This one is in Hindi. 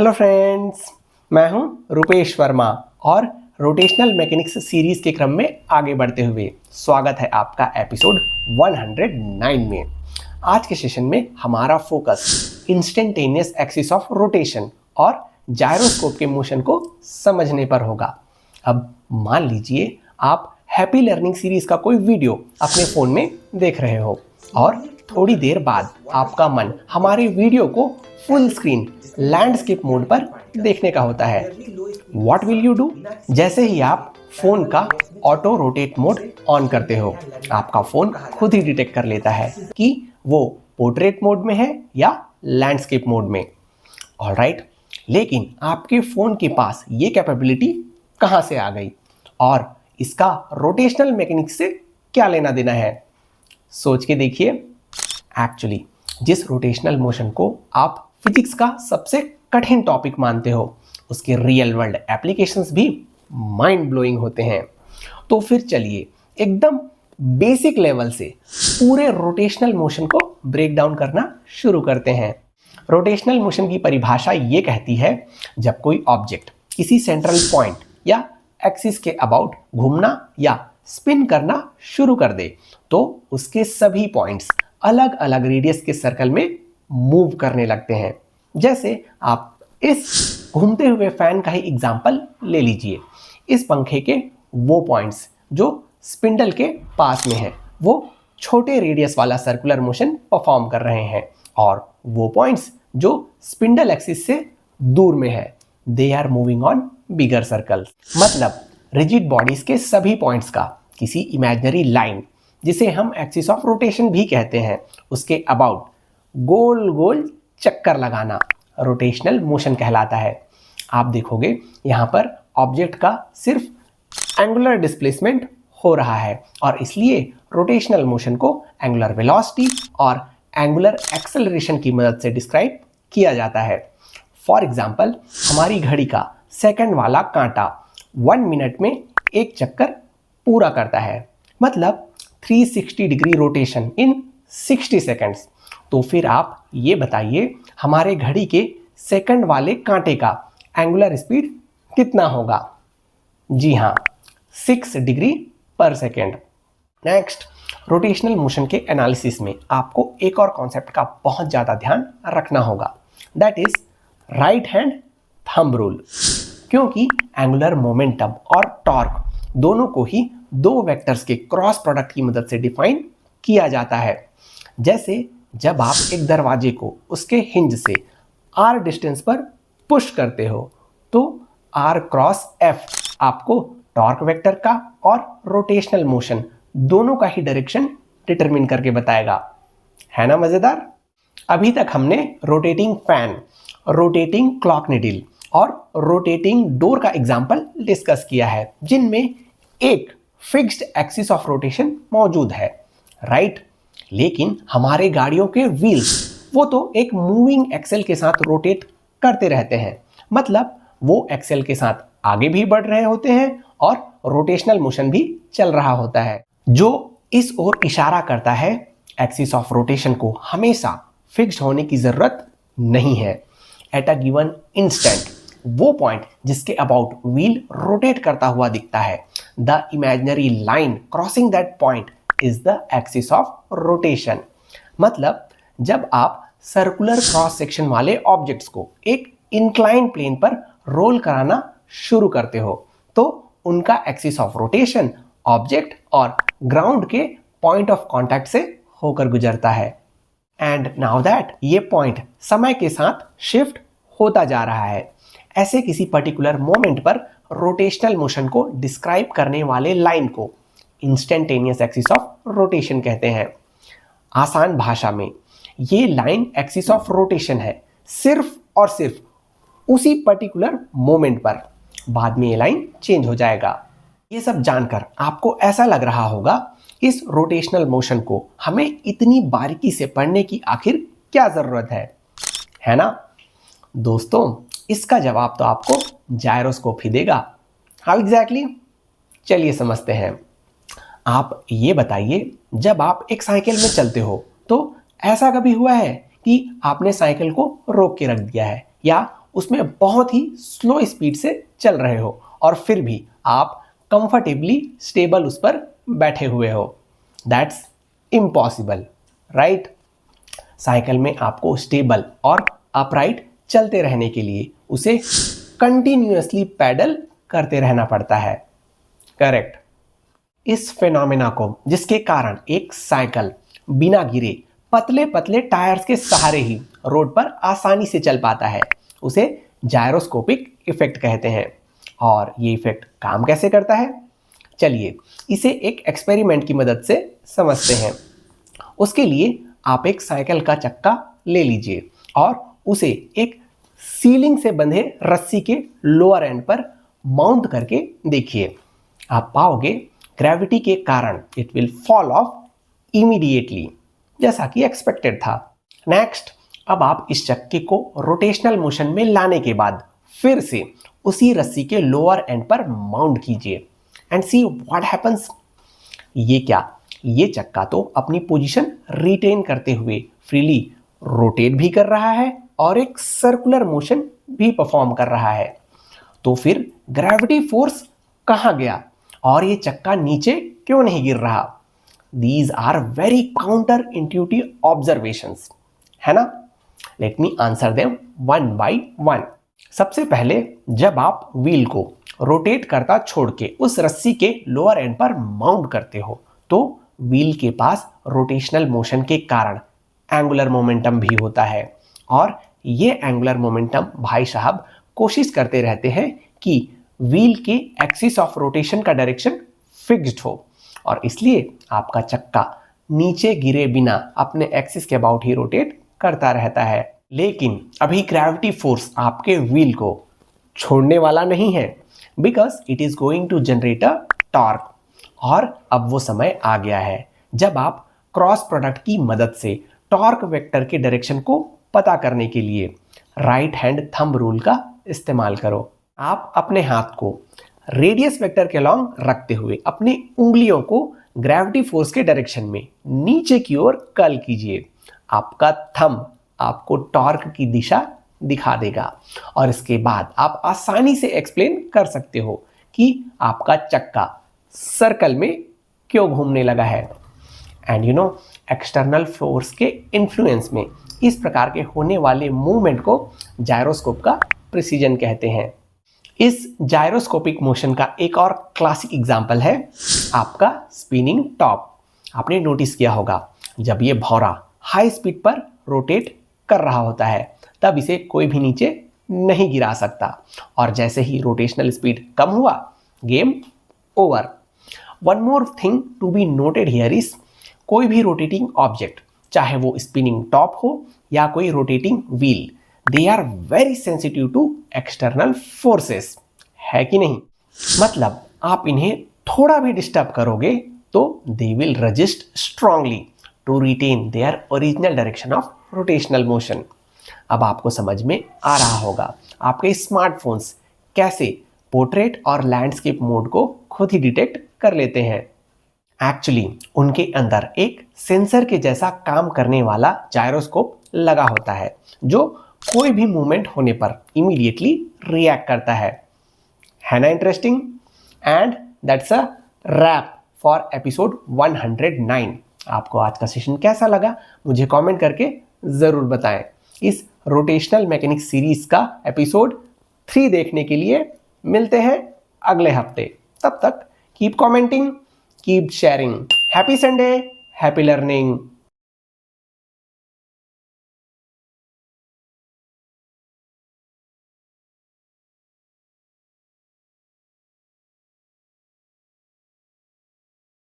हेलो फ्रेंड्स, मैं हूं रुपेश वर्मा और रोटेशनल मैकेनिक्स सीरीज के क्रम में आगे बढ़ते हुए स्वागत है आपका एपिसोड 109 में। आज के सेशन में हमारा focus instantaneous axis of rotation और जायरोस्कोप के मोशन को समझने पर होगा। अब मान लीजिए आप हैप्पी लर्निंग सीरीज का कोई वीडियो अपने फ़ोन में देख रहे हो और थोड़ी देर बाद आपका मन हमारे वीडियो को फुल स्क्रीन लैंडस्केप मोड पर देखने का होता है। What will you do? जैसे ही आप फोन का ऑटो रोटेट मोड ऑन करते हो, आपका फोन खुद ही डिटेक्ट कर लेता है कि वो पोर्ट्रेट मोड में है या लैंडस्केप मोड में। ऑलराइट, लेकिन आपके फोन के पास ये कैपेबिलिटी कहाँ से आ गई और इसका रोटेशनल मैकेनिक्स से क्या लेना देना है? सोच के देखिए। एक्चुअली जिस रोटेशनल मोशन को आप फिजिक्स का सबसे कठिन टॉपिक मानते हो, उसके रियल वर्ल्ड एप्लीकेशंस भी माइंड ब्लोइंग होते हैं। तो फिर चलिए एकदम बेसिक लेवल से पूरे रोटेशनल मोशन को ब्रेक डाउन करना शुरू करते हैं। रोटेशनल मोशन की परिभाषा ये कहती है, जब कोई ऑब्जेक्ट किसी सेंट्रल पॉइंट या एक्सिस के अबाउट घूमना या स्पिन करना शुरू कर दे तो उसके सभी पॉइंट्स अलग अलग रेडियस के सर्कल में मूव करने लगते हैं। जैसे आप इस घूमते हुए फैन का ही एग्जाम्पल ले लीजिए। इस पंखे के वो पॉइंट्स जो स्पिंडल के पास में है वो छोटे रेडियस वाला सर्कुलर मोशन परफॉर्म कर रहे हैं और वो पॉइंट्स जो स्पिंडल एक्सिस से दूर में है they are moving on bigger circles. मतलब रिजिड बॉडीज के सभी पॉइंट्स का किसी इमेजिनरी लाइन, जिसे हम एक्सिस ऑफ रोटेशन भी कहते हैं, उसके अबाउट गोल गोल चक्कर लगाना रोटेशनल मोशन कहलाता है। आप देखोगे यहाँ पर ऑब्जेक्ट का सिर्फ एंगुलर डिस्प्लेसमेंट हो रहा है और इसलिए रोटेशनल मोशन को एंगुलर वेलोसिटी और एंगुलर एक्सेलरेशन की मदद से डिस्क्राइब किया जाता है। फॉर एग्जाम्पल, हमारी घड़ी का सेकंड वाला कांटा 1 मिनट में एक चक्कर पूरा करता है, मतलब 360 डिग्री रोटेशन इन 60 सेकेंड्स। तो फिर आप ये बताइए, हमारे घड़ी के सेकंड वाले कांटे का एंगुलर स्पीड कितना होगा? जी हाँ, 6 डिग्री पर सेकेंड। नेक्स्ट, रोटेशनल मोशन के एनालिसिस में आपको एक और कॉन्सेप्ट का बहुत ज़्यादा ध्यान रखना होगा, that is right hand thumb rule. क्योंकि एंगुलर मोमेंटम और टॉर्क दोनों को ही दो वेक्टर्स के क्रॉस प्रोडक्ट की मदद से डिफाइन किया जाता है। जैसे जब आप एक दरवाजे को उसके हिंज से r डिस्टेंस पर पुश करते हो तो r क्रॉस f आपको टॉर्क वेक्टर का और रोटेशनल मोशन दोनों का ही डायरेक्शन डिटरमिन करके बताएगा। है ना मजेदार? अभी तक हमने rotating fan, rotating clock needle और रोटेटिंग डोर का एग्जाम्पल डिस्कस किया है, जिनमें एक फिक्स्ड एक्सिस ऑफ रोटेशन मौजूद है, राइट? लेकिन हमारे गाड़ियों के व्हील्स वो तो एक मूविंग एक्सेल के साथ रोटेट करते रहते हैं, मतलब वो एक्सेल के साथ आगे भी बढ़ रहे होते हैं और रोटेशनल मोशन भी चल रहा होता है, जो इस ओर इशारा करता है एक्सिस ऑफ रोटेशन को हमेशा फिक्स्ड होने की जरूरत नहीं है। एट अ गिवन इंस्टेंट वो पॉइंट जिसके अबाउट व्हील रोटेट करता हुआ दिखता है, the imaginary line crossing that point is the axis of rotation. मतलब जब आप सर्कुलर क्रॉस सेक्शन वाले ऑब्जेक्ट्स को एक इंक्लाइन प्लेन पर रोल कराना शुरू करते हो तो उनका एक्सिस ऑफ रोटेशन ऑब्जेक्ट और ग्राउंड के पॉइंट ऑफ कांटेक्ट से होकर गुजरता है। एंड नाउ दैट ये पॉइंट समय के साथ शिफ्ट होता जा रहा है, ऐसे किसी पर्टिकुलर मोमेंट पर रोटेशनल मोशन को डिस्क्राइब करने वाले लाइन को इंस्टेंटेनियस एक्सिस ऑफ रोटेशन कहते हैं। आसान भाषा में ये लाइन एक्सिस ऑफ रोटेशन है सिर्फ और सिर्फ उसी पर्टिकुलर मोमेंट पर, बाद में ये लाइन चेंज हो जाएगा। ये सब जानकर आपको ऐसा लग रहा होगा, इस रोटेशनल मोशन को हमें इतनी बारीकी से पढ़ने की आखिर क्या जरूरत है ना? दोस्तों, इसका जवाब तो आपको जायरोस्कोप ही देगा। How exactly? चलिए समझते हैं। आप ये बताइए, जब आप एक साइकिल में चलते हो तो ऐसा कभी हुआ है कि आपने साइकिल को रोक के रख दिया है या उसमें बहुत ही स्लो स्पीड से चल रहे हो और फिर भी आप कंफर्टेबली स्टेबल उस पर बैठे हुए हो। That's impossible, right? साइकिल में आपको स्टेबल और अपराइट चलते रहने के लिए उसे कंटिन्यूअसली पैडल करते रहना पड़ता है। करेक्ट। इस फेनोमेना को, जिसके कारण एक साइकिल बिना गिरे पतले पतले टायर्स के सहारे ही रोड पर आसानी से चल पाता है, उसे जायरोस्कोपिक इफेक्ट कहते हैं। और ये इफेक्ट काम कैसे करता है, चलिए इसे एक एक्सपेरिमेंट की मदद से समझते हैं। उसके लिए आप एक साइकिल का चक्का ले लीजिए और उसे एक सीलिंग से बंधे रस्सी के लोअर एंड पर माउंट करके देखिए। आप पाओगे ग्रेविटी के कारण it will fall of immediately, जैसा कि एक्सपेक्टेड था। नेक्स्ट, अब आप इस चक्के को रोटेशनल मोशन में लाने के बाद फिर से उसी रस्सी के लोअर एंड पर माउंट कीजिए एंड सी व्हाट हैपेंस। ये चक्का तो अपनी पोजीशन रिटेन करते हुए फ्रीली रोटेट भी कर रहा है और एक सर्कुलर मोशन भी परफॉर्म कर रहा है। तो फिर ग्रेविटी फोर्स कहाँ गया और ये चक्का नीचे क्यों नहीं गिर रहा? These are very counterintuitive observations, है ना? Let me answer them one by one. सबसे पहले, जब आप व्हील को रोटेट करता छोड़ के उस रस्सी के लोअर एंड पर माउंट करते हो तो व्हील के पास रोटेशनल मोशन के कारण एंगुलर मोमेंटम भी होता है और ये एंगुलर मोमेंटम भाई साहब कोशिश करते रहते हैं कि व्हील के एक्सिस ऑफ रोटेशन का डायरेक्शन फिक्स्ड हो और इसलिए आपका चक्का नीचे गिरे बिना अपने एक्सिस के अबाउट ही रोटेट करता रहता है। लेकिन अभी ग्रेविटी फोर्स आपके व्हील को छोड़ने वाला नहीं है, because it is going to generate a torque. और अब वो समय आ गया है जब आप क्रॉस प्रोडक्ट की मदद से टॉर्क वेक्टर के डायरेक्शन को पता करने के लिए राइट हैंड थंब रूल का इस्तेमाल करो। आप अपने हाथ को रेडियस वेक्टर के अलॉन्ग रखते हुए अपनी उंगलियों को ग्रेविटी फोर्स के डायरेक्शन में नीचे की ओर कर्ल कीजिए। आपका थंब आपको टॉर्क की दिशा दिखा देगा और इसके बाद आप आसानी से एक्सप्लेन कर सकते हो कि आपका चक्का सर्कल में क्यों घूमने लगा है। And you know, external force के इन्फ्लुएंस में इस प्रकार के होने वाले मूवमेंट को जायरोस्कोप का प्रिसीजन कहते हैं। इस जायरोस्कोपिक मोशन का एक और क्लासिक एग्जाम्पल है आपका स्पिनिंग टॉप। आपने नोटिस किया होगा जब ये भौरा हाई स्पीड पर रोटेट कर रहा होता है तब इसे कोई भी नीचे नहीं गिरा सकता और जैसे ही रोटेशनल स्पीड कम हुआ, game over. One more thing to be noted here is, कोई भी रोटेटिंग ऑब्जेक्ट, चाहे वो स्पिनिंग टॉप हो या कोई rotating wheel, they are very sensitive to external forces, है कि नहीं? मतलब आप इन्हें थोड़ा भी डिस्टर्ब करोगे तो they will resist strongly to retain their original direction of rotational motion. अब आपको समझ में आ रहा होगा आपके स्मार्टफोन्स कैसे पोर्ट्रेट और लैंडस्केप मोड को खुद ही डिटेक्ट कर लेते हैं। एक्चुअली उनके अंदर एक सेंसर के जैसा काम करने वाला जायरोस्कोप लगा होता है जो कोई भी मूवमेंट होने पर इमीडिएटली रिएक्ट करता है ना interesting? And that's a rap for episode 109। आपको आज का सेशन कैसा लगा मुझे कमेंट करके ज़रूर बताएं। इस रोटेशनल मैकेनिक्स सीरीज का एपिसोड 3 देखने के लिए मिलते हैं अगले हफ्ते। तब तक keep commenting, keep sharing. Happy Sunday, happy learning.